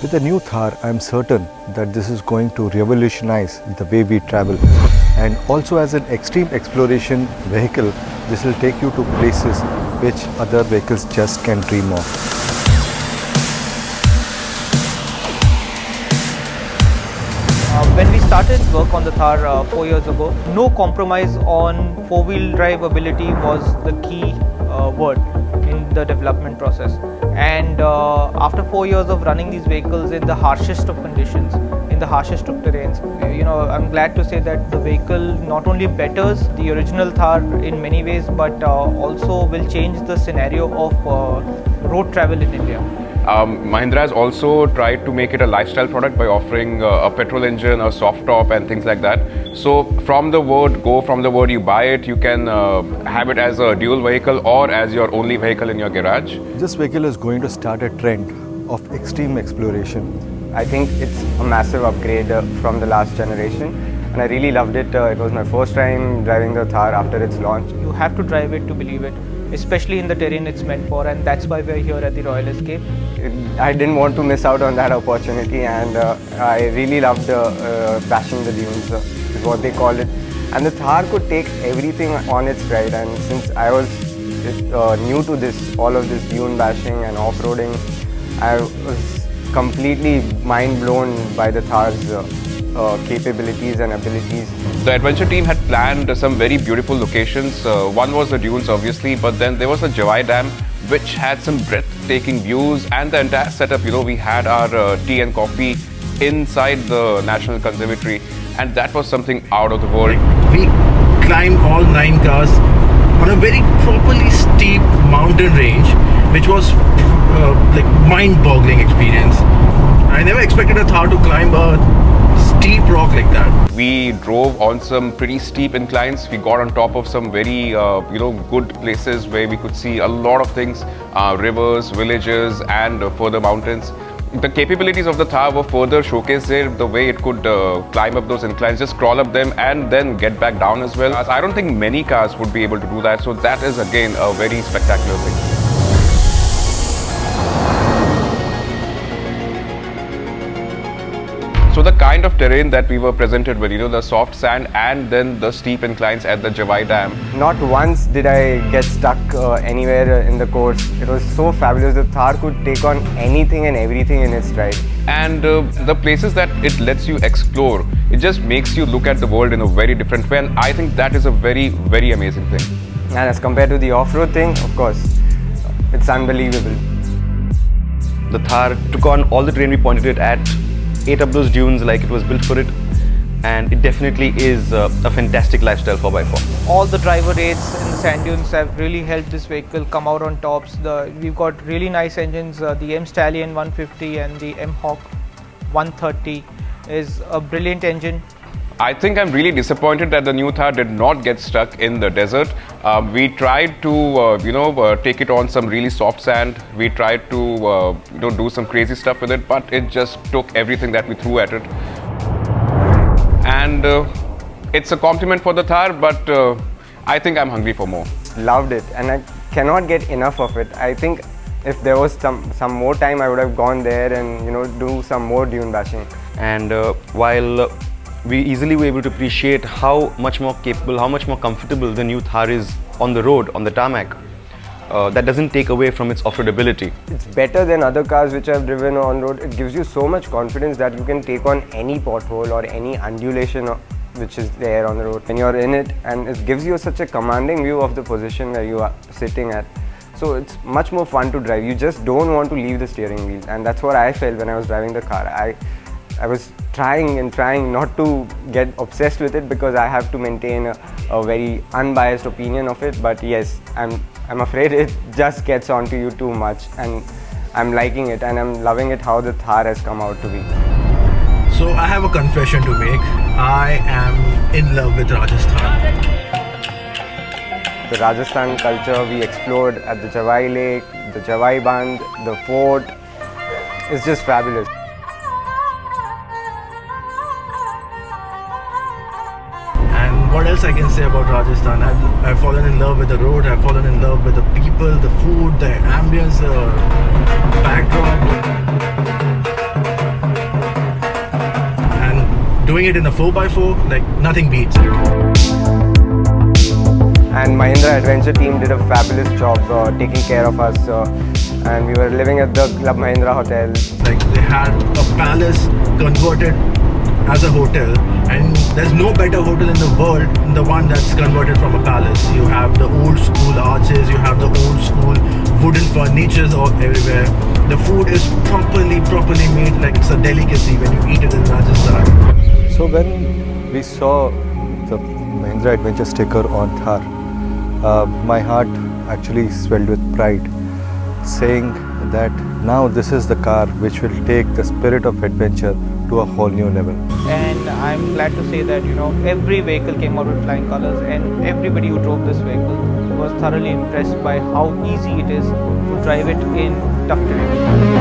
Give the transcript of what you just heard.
With the new Thar, I am certain that this is going to revolutionize the way we travel. And also as an extreme exploration vehicle, this will take you to places which other vehicles just can't dream of. When we started work on the Thar 4 years ago, no compromise on four-wheel drive ability was the key word in the development process. And after 4 years of running these vehicles in the harshest of conditions, in the harshest of terrains, I'm glad to say that the vehicle not only betters the original Thar in many ways, but also will change the scenario of road travel in India. Mahindra has also tried to make it a lifestyle product by offering a petrol engine, a soft top and things like that. So from the word you buy it, you can have it as a dual vehicle or as your only vehicle in your garage. This vehicle is going to start a trend of extreme exploration. I think it's a massive upgrade from the last generation, and I really loved it. It was my first time driving the Thar after its launch. You have to drive it to believe it, especially in the terrain it's meant for, and that's why we're here at the Royal Escape. I didn't want to miss out on that opportunity, and I really loved bashing the dunes, is what they call it. And the Thar could take everything on its ride, and since I was new to all of this dune bashing and off-roading, I was completely mind blown by the Thar's capabilities and abilities. The adventure team had planned some very beautiful locations. One was the dunes obviously, but then there was the Jawai Dam, which had some breathtaking views, and the entire setup, we had our tea and coffee inside the National Conservatory, and that was something out of the world. We climbed all 9 cars on a very properly steep mountain range, which was like mind-boggling experience. I never expected a Thar to climb a steep rock like that. We drove on some pretty steep inclines. We got on top of some very good places where we could see a lot of things, rivers, villages and further mountains. The capabilities of the Thar were further showcased there, the way it could climb up those inclines, just crawl up them and then get back down as well. I don't think many cars would be able to do that, so that is again a very spectacular thing. So the kind of terrain that we were presented with, the soft sand and then the steep inclines at the Jawai Dam. Not once did I get stuck anywhere in the course. It was so fabulous. The Thar could take on anything and everything in its stride. And the places that it lets you explore, it just makes you look at the world in a very different way, and I think that is a very, very amazing thing. And as compared to the off-road thing, of course, it's unbelievable. The Thar took on all the terrain we pointed it at, ate up those dunes like it was built for it, and it definitely is a fantastic lifestyle 4x4. All the driver aids in the sand dunes have really helped this vehicle come out on tops. We've got really nice engines. The M Stallion 150 and the M Hawk 130 is a brilliant engine. I think I'm really disappointed that the new Thar did not get stuck in the desert. We tried to, take it on some really soft sand. We tried to, do some crazy stuff with it, but it just took everything that we threw at it. And it's a compliment for the Thar, but I think I'm hungry for more. Loved it, and I cannot get enough of it. I think if there was some more time, I would have gone there and do some more dune bashing. And while we easily were able to appreciate how much more capable, how much more comfortable the new Thar is on the road, on the tarmac, that doesn't take away from its off-road ability. It's better than other cars which I've driven on road. It gives you so much confidence that you can take on any pothole or any undulation which is there on the road when you're in it, and it gives you such a commanding view of the position where you are sitting at. So it's much more fun to drive. You just don't want to leave the steering wheel, and that's what I felt when I was driving the car. I was trying and trying not to get obsessed with it because I have to maintain a very unbiased opinion of it. But yes, I'm afraid it just gets onto you too much, and I'm liking it and I'm loving it how the Thar has come out to be. So I have a confession to make. I am in love with Rajasthan. The Rajasthan culture we explored at the Jawai Lake, the Jawai Band, the fort, it's just fabulous. What else I can say about Rajasthan? I've fallen in love with the road, I've fallen in love with the people, the food, the ambience, the backdrop. doing it in a 4x4, like nothing beats it. And Mahindra Adventure team did a fabulous job taking care of us. And we were living at the Club Mahindra Hotel. Like they had a palace converted as a hotel, and there's no better hotel in the world than the one that's converted from a palace. You have the old school arches, you have the old school wooden furnitures all everywhere. The food is properly made, like it's a delicacy when you eat it in Rajasthan. So when we saw the Mahindra Adventure sticker on Thar, my heart actually swelled with pride, saying that now this is the car which will take the spirit of adventure to a whole new level. And I'm glad to say that every vehicle came out with flying colors, and everybody who drove this vehicle was thoroughly impressed by how easy it is to drive it in tough terrain.